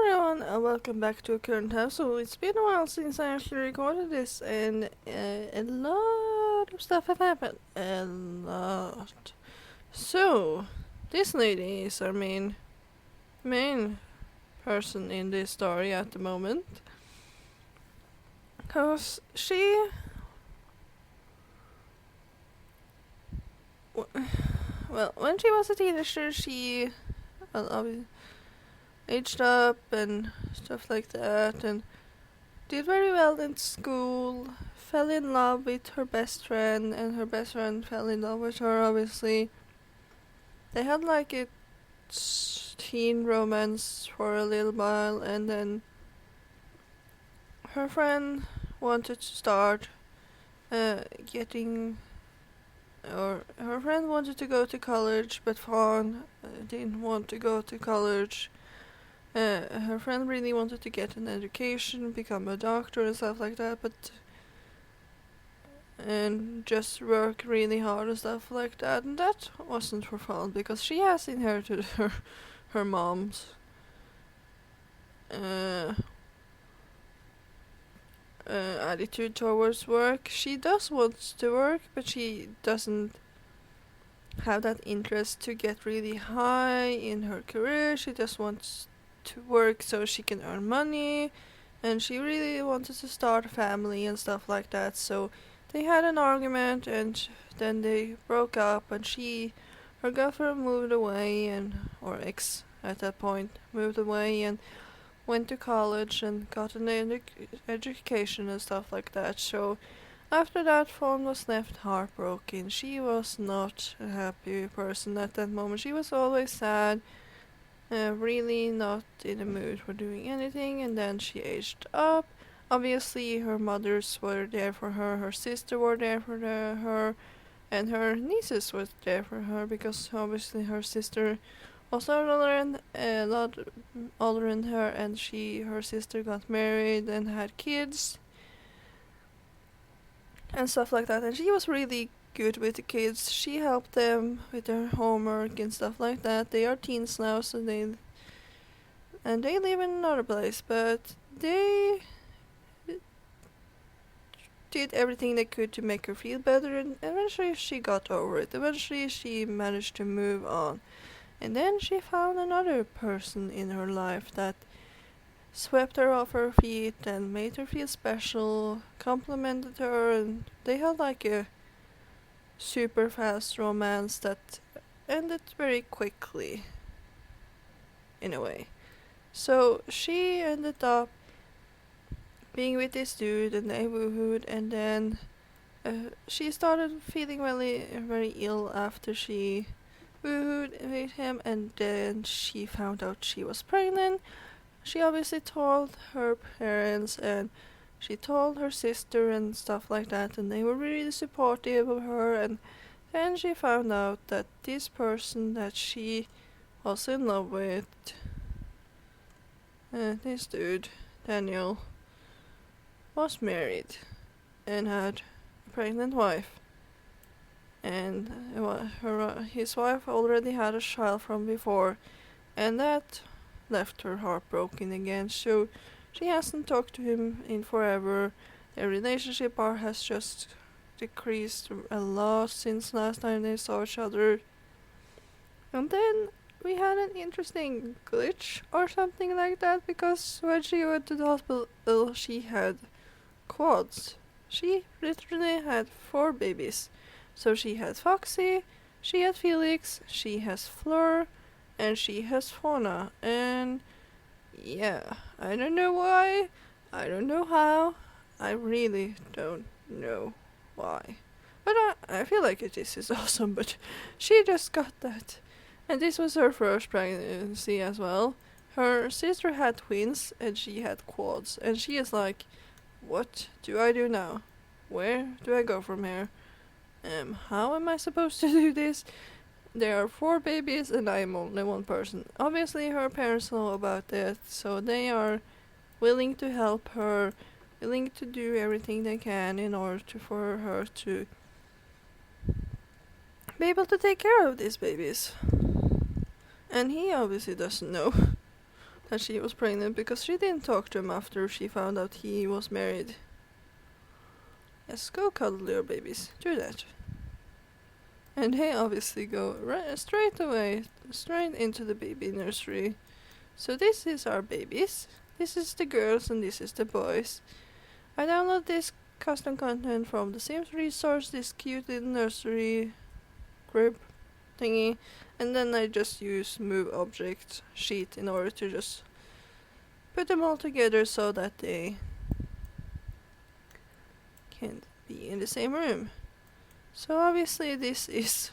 everyone, and welcome back to a current house. So it's been a while since I actually recorded this, and a lot of stuff have happened. A lot. So this lady is our main person in this story at the moment, cause when she was a teenager, she obviously aged up and stuff like that, and did very well in school, fell in love with her best friend, and her best friend fell in love with her, obviously. They had like a teen romance for a little while, and then her friend wanted to start getting. Or her friend wanted to go to college, but Fawn didn't want to go to college. Her friend really wanted to get an education, become a doctor and stuff like that, and just work really hard and stuff like that. And that wasn't her fault because she has inherited her mom's attitude towards work. She does want to work, but she doesn't have that interest to get really high in her career. She just wants to work so she can earn money, and she really wanted to start a family and stuff like that. So they had an argument, and then they broke up, and her girlfriend moved away, or ex at that point moved away and went to college and got an education and stuff like that. So after that, Fawn was left heartbroken. She was not a happy person at that moment. She was always sad, really not in the mood for doing anything, and then she aged up. Obviously, her mothers were there for her, her sister were there for her, and her nieces were there for her, because obviously her sister was a lot older than her, and her sister got married and had kids and stuff like that, and she was really good with the kids. She helped them with their homework and stuff like that. They are teens now, so they live in another place, but they did everything they could to make her feel better, and eventually she got over it. Eventually she managed to move on. And then she found another person in her life that swept her off her feet and made her feel special, complimented her, and they had like a super fast romance that ended very quickly, in a way. So she ended up being with this dude, and they woohooed, and then she started feeling really very ill after she woohooed with him, and then she found out she was pregnant. She obviously told her parents, and she told her sister and stuff like that, and they were really supportive of her. And then she found out that this person that she was in love with, this dude, Daniel, was married and had a pregnant wife. And his wife already had a child from before, and that left her heartbroken again. So she hasn't talked to him in forever. Their relationship has just decreased a lot since last time they saw each other. And then we had an interesting glitch or something like that, because when she went to the hospital, she had quads. She literally had 4 babies. So she had Foxy, she had Felix, she has Fleur, and she has Fauna. And yeah, I don't know why, I don't know how, I really don't know why. But I feel like this is awesome, but she just got that. And this was her first pregnancy as well. Her sister had twins, and she had quads. And she is like, what do I do now? Where do I go from here? How am I supposed to do this? There are 4 babies and I am only one person. Obviously her parents know about that, so they are willing to help her, willing to do everything they can in order for her to be able to take care of these babies. And he obviously doesn't know that she was pregnant because she didn't talk to him after she found out he was married. Yes, go cuddle your babies. Do that. And they obviously go straight away, straight into the baby nursery. So this is our babies. This is the girls and this is the boys. I download this custom content from the Sims resource, this cute little nursery group thingy, and then I just use move object sheet in order to just put them all together so that they can be in the same room. So obviously this is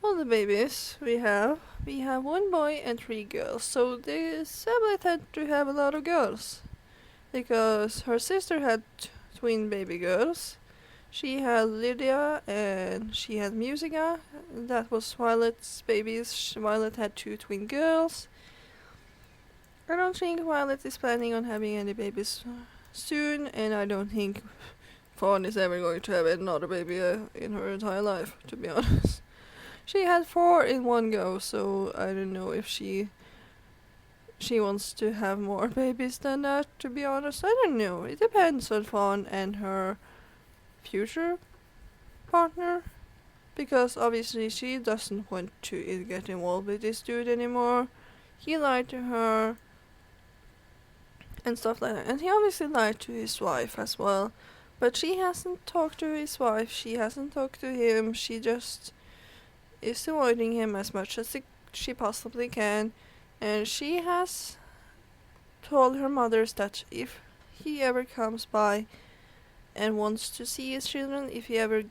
all the babies we have. We have 1 boy and 3 girls. So the Sablet had to have a lot of girls. Because her sister had twin baby girls. She had Lydia and she had Musica. That was Violet's babies. Violet had 2 twin girls. I don't think Violet is planning on having any babies soon, and I don't think Fawn is ever going to have another baby in her entire life, to be honest. She had 4 in one go, so I don't know if she wants to have more babies than that, to be honest. I don't know. It depends on Fawn and her future partner, because obviously she doesn't want to get involved with this dude anymore. He lied to her and stuff like that, and he obviously lied to his wife as well. But she hasn't talked to his wife, she hasn't talked to him, she just is avoiding him as much as she possibly can. And she has told her mothers that if he ever comes by and wants to see his children, if he ever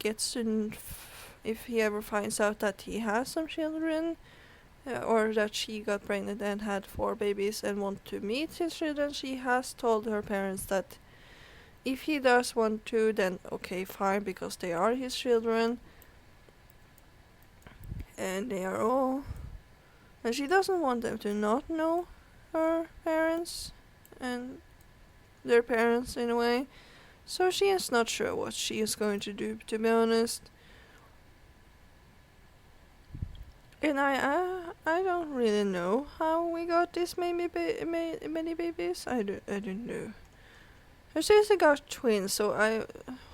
finds out that he has some children, or that she got pregnant and had 4 babies and want to meet his children, she has told her parents that if he does want to, then okay, fine, because they are his children. And they are all... And she doesn't want them to not know her parents and their parents in a way. So she is not sure what she is going to do, to be honest. And I don't really know how we got this many babies. I don't know. Her sister got twins, so I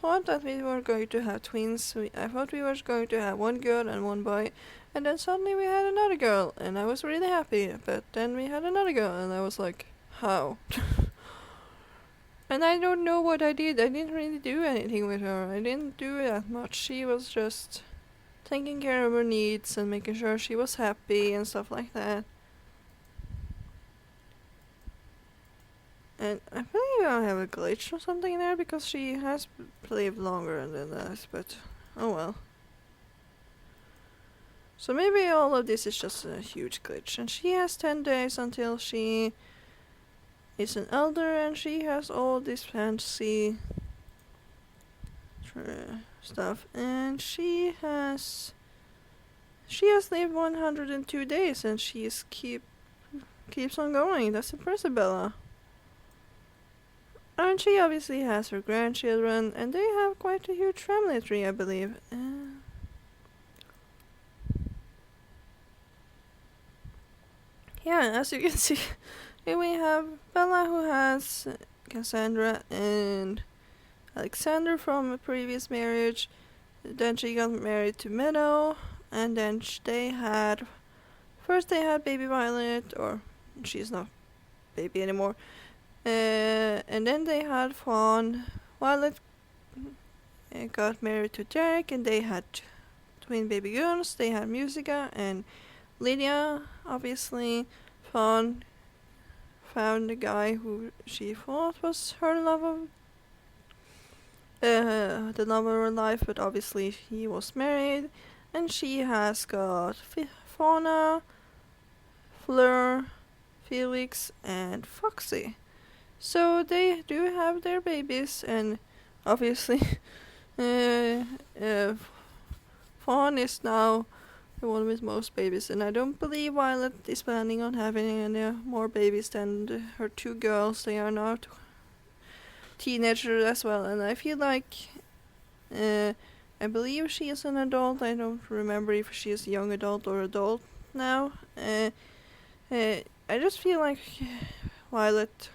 thought that we were going to have twins. I thought we were going to have 1 girl and 1 boy, and then suddenly we had another girl, and I was really happy. But then we had another girl, and I was like, how? And I don't know what I did. I didn't really do anything with her. I didn't do that much. She was just taking care of her needs and making sure she was happy and stuff like that. And I believe I have a glitch or something there, because she has lived longer than that, but oh well. So maybe all of this is just a huge glitch, and she has 10 days until she is an elder, and she has all this fancy stuff, and she has lived 102 days, and she is keeps on going. That's impressive, Bella. And she obviously has her grandchildren, and they have quite a huge family tree, I believe. Yeah, as you can see, here we have Bella, who has Cassandra and Alexander from a previous marriage. Then she got married to Meadow, and then first they had baby Violet, or she's not baby anymore. And then they had Fawn. Violet got married to Derek, and they had twin baby girls. They had Musica and Lydia. Obviously, Fawn found the guy who she thought was her the love of her life, but obviously he was married, and she has got Fauna, Fleur, Felix, and Foxy. So they do have their babies, and obviously Fawn is now the one with most babies, and I don't believe Violet is planning on having any more babies than her 2 girls. They are now teenagers as well, and I feel like I believe she is an adult. I don't remember if she is a young adult or adult now. I I just feel like Violet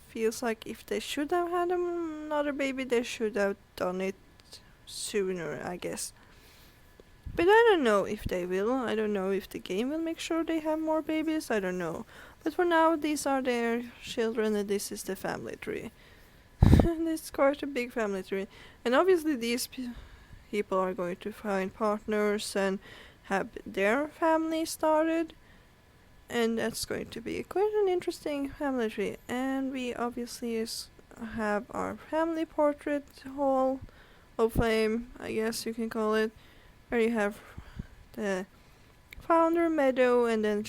feels like if they should have had another baby, they should have done it sooner, I guess. But I don't know if they will. I don't know if the game will make sure they have more babies. I don't know. But for now, these are their children, and this is the family tree. And it's quite a big family tree. And obviously, these people are going to find partners and have their family started. And that's going to be quite an interesting family tree. And we obviously have our family portrait hall of fame, I guess you can call it, where you have the founder Meadow and then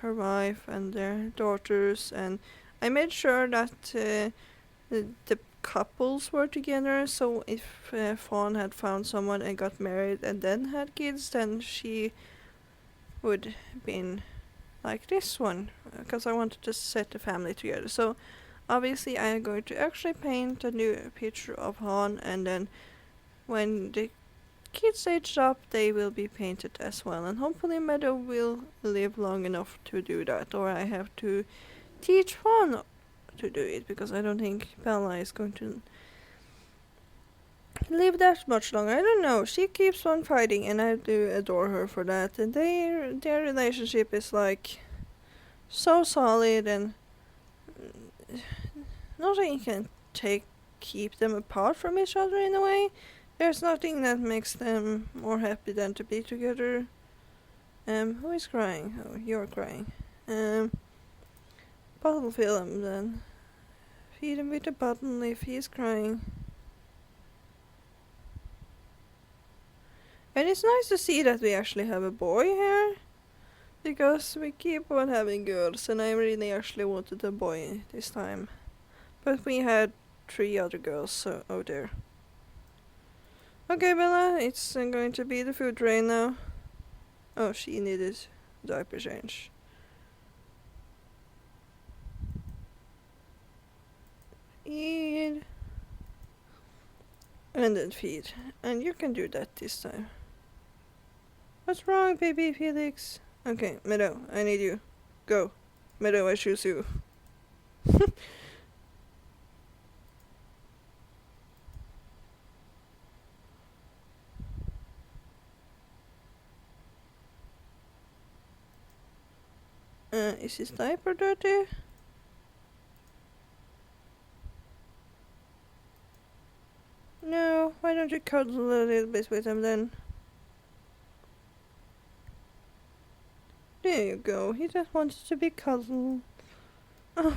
her wife and their daughters. And I made sure that the couples were together, so if Fawn had found someone and got married and then had kids, then she would been like this one, because I wanted to set the family together. So obviously I am going to actually paint a new picture of Han, and then when the kids age up they will be painted as well, and hopefully Meadow will live long enough to do that, or I have to teach Fawn to do it, because I don't think Bella is going to live that much longer. I don't know. She keeps on fighting, and I do adore her for that. And their relationship is like so solid, and nothing can keep them apart from each other in a way. There's nothing that makes them more happy than to be together. Who is crying? Oh, you're crying. Bottle fill him then. Feed him with a bottle if he's crying. And it's nice to see that we actually have a boy here, because we keep on having girls, and I really actually wanted a boy this time. But we had 3 other girls, so oh dear. Okay, Bella, it's going to be the food train now. Oh, she needed diaper change. Eat. And then feed. And you can do that this time. What's wrong, baby Felix? Okay, Meadow, I need you. Go. Meadow, I choose you. Is his diaper dirty? No, why don't you cuddle a little bit with him then? There you go, he just wanted to be cuddled. Oh,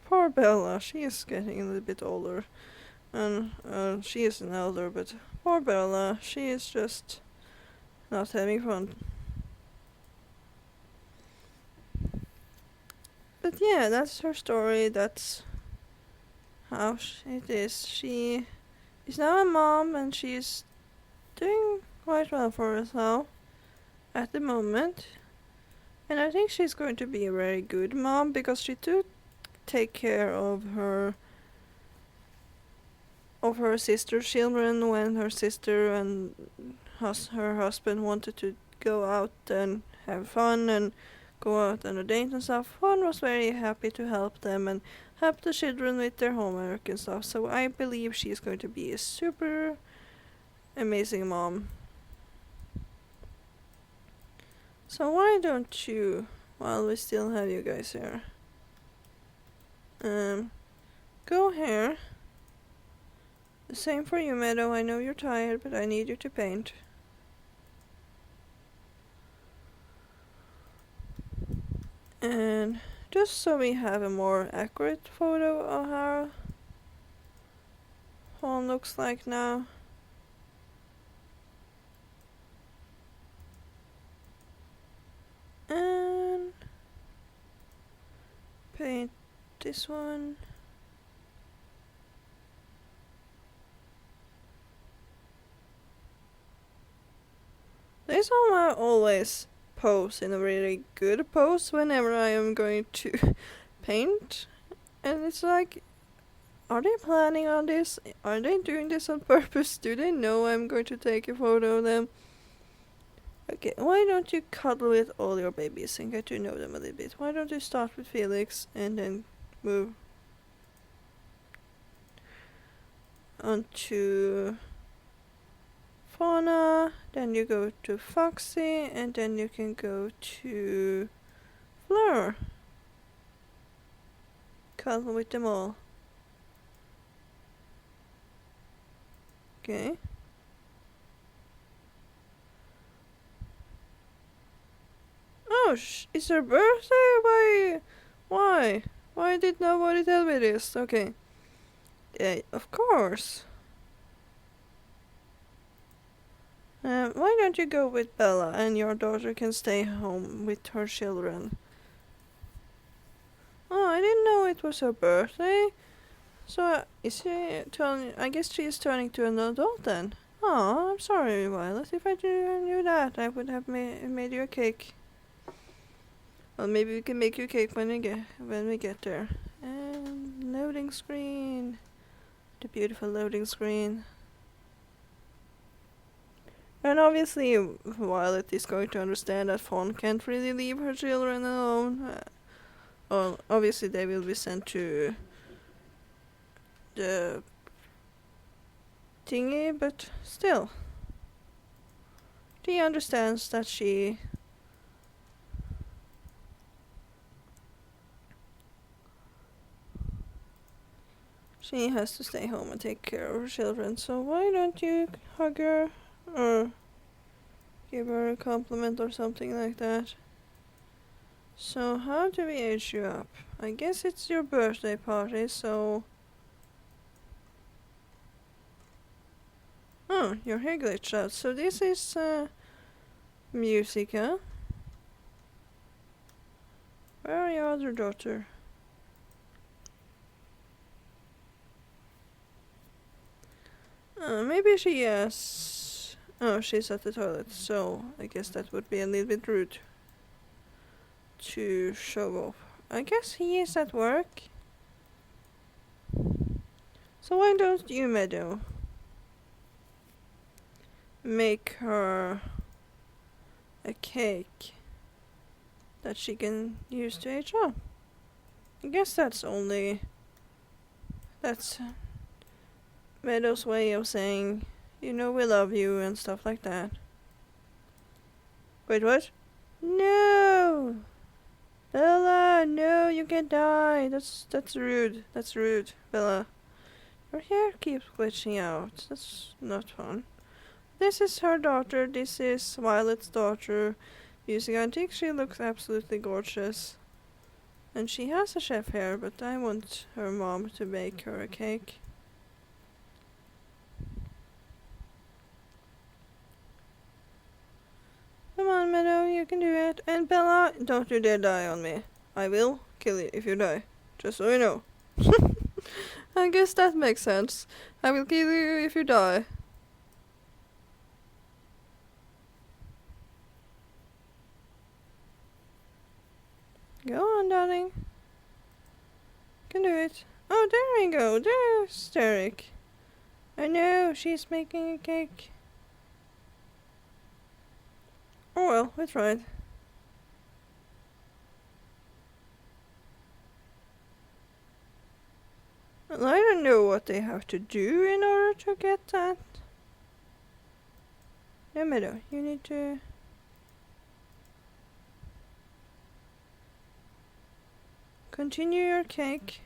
poor Bella, she is getting a little bit older. And she is an elder, but poor Bella, she is just not having fun. But yeah, that's her story, that's how it is. She is now a mom, and she's doing quite well for herself at the moment. And I think she's going to be a very good mom, because she do take care of her sister's children when her sister and her husband wanted to go out and have fun and go out on a date and stuff. Fawn was very happy to help them and help the children with their homework and stuff. So I believe she's going to be a super amazing mom. So why don't you, while we still have you guys here, go here. The same for you, Meadow. I know you're tired, but I need you to paint. And just so we have a more accurate photo of how Fawn looks like now. And paint this one. This one I always pose in a really good pose whenever I am going to paint, and it's like, are they planning on this? Are they doing this on purpose? Do they know I'm going to take a photo of them? Okay, why don't you cuddle with all your babies and get to know them a little bit? Why don't you start with Felix and then move on to Fauna, then you go to Foxy, and then you can go to Fleur. Cuddle with them all. Okay. Oh, it's her birthday? Why? Why? Why did nobody tell me this? Okay. Yeah, of course. Why don't you go with Bella and your daughter can stay home with her children? Oh, I didn't know it was her birthday. So, is she turning? I guess she is turning to an adult then. Oh, I'm sorry, Violet. If I knew that, I would have made you a cake. Well, maybe we can make you a cake when we get there. And loading screen. The beautiful loading screen. And obviously, Violet is going to understand that Fawn can't really leave her children alone. Well, obviously, they will be sent to the thingy, but still. She understands that she has to stay home and take care of her children, so why don't you hug her or give her a compliment or something like that? So how do we age you up? I guess it's your birthday party, so... Oh, your hair glitched out. So this is Musica. Where are your other daughter? Maybe she has... Oh, she's at the toilet, so I guess that would be a little bit rude to show off. I guess he is at work. So why don't you, Meadow, make her a cake that she can use to age up? I guess that's Meadow's way of saying, we love you and stuff like that. Wait, what? No! Bella, no, you can die. That's rude. That's rude, Bella. Your hair keeps glitching out. That's not fun. This is her daughter. This is Violet's daughter. Music. I think she looks absolutely gorgeous. And she has a chef hair, but I want her mom to bake her a cake. Come on, Meadow, you can do it. And Bella, don't you dare die on me. I will kill you if you die. Just so you know. I guess that makes sense. I will kill you if you die. Go on, darling. You can do it. Oh, there we go. There's Derek. I know, she's making a cake. Oh well, we tried. Well, I don't know what they have to do in order to get that. No matter, you need to... continue your cake.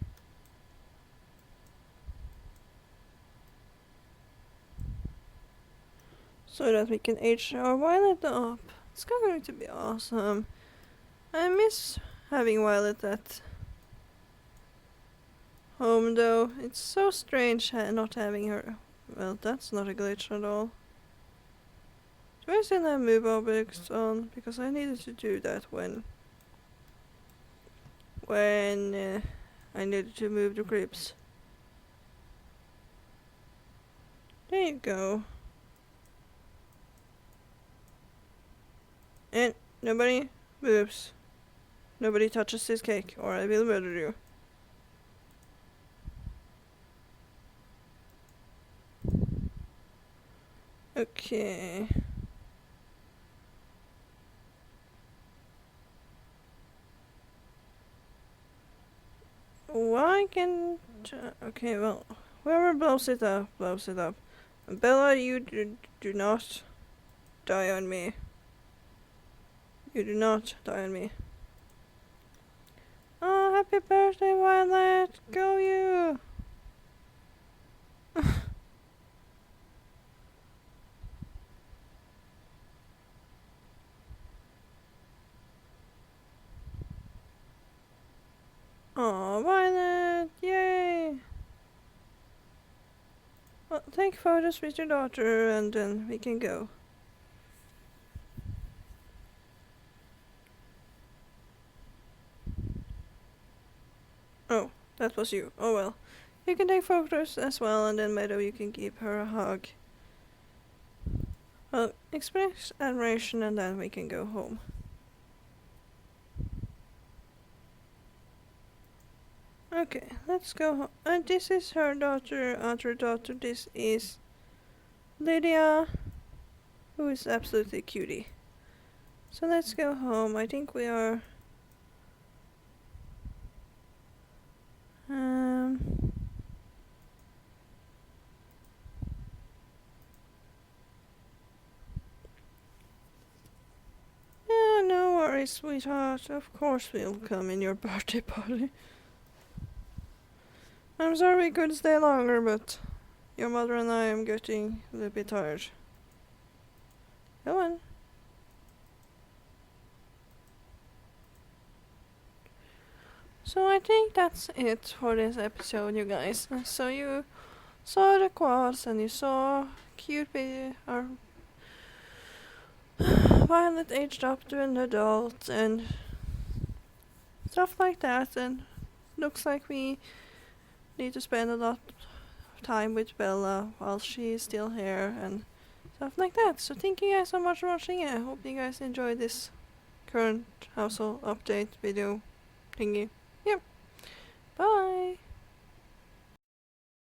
So that we can age our Violet up. It's going to be awesome. I miss having Violet at home though. It's so strange not having her. Well, that's not a glitch at all. Do I still have move objects on? Because I needed to do that when I needed to move the grips. There you go. And nobody moves. Nobody touches this cake or I will murder you. Okay. Why can't... okay, well, whoever blows it up, blows it up. Bella, you do not die on me. You do not die on me. Oh, happy birthday, Violet! Go you! Oh, Violet! Yay! Well, take photos with your daughter and then we can go. Oh, that was you. Oh well. You can take photos as well and then Meadow you can give her a hug. Well, express admiration and then we can go home. Okay, let's go home. And this is her daughter, other daughter. This is Lydia, who is absolutely cutie. So let's go home. I think we are... yeah, no worries, sweetheart. Of course we'll come in your birthday party. I'm sorry we could stay longer, but your mother and I am getting a little bit tired. Go on. So I think that's it for this episode, you guys. So you saw the quads and you saw cute baby or Violet aged up to an adult and stuff like that, and looks like we need to spend a lot of time with Bella while she's still here and stuff like that. So thank you guys so much for watching. I hope you guys enjoyed this current household update video thingy. Yep. Bye.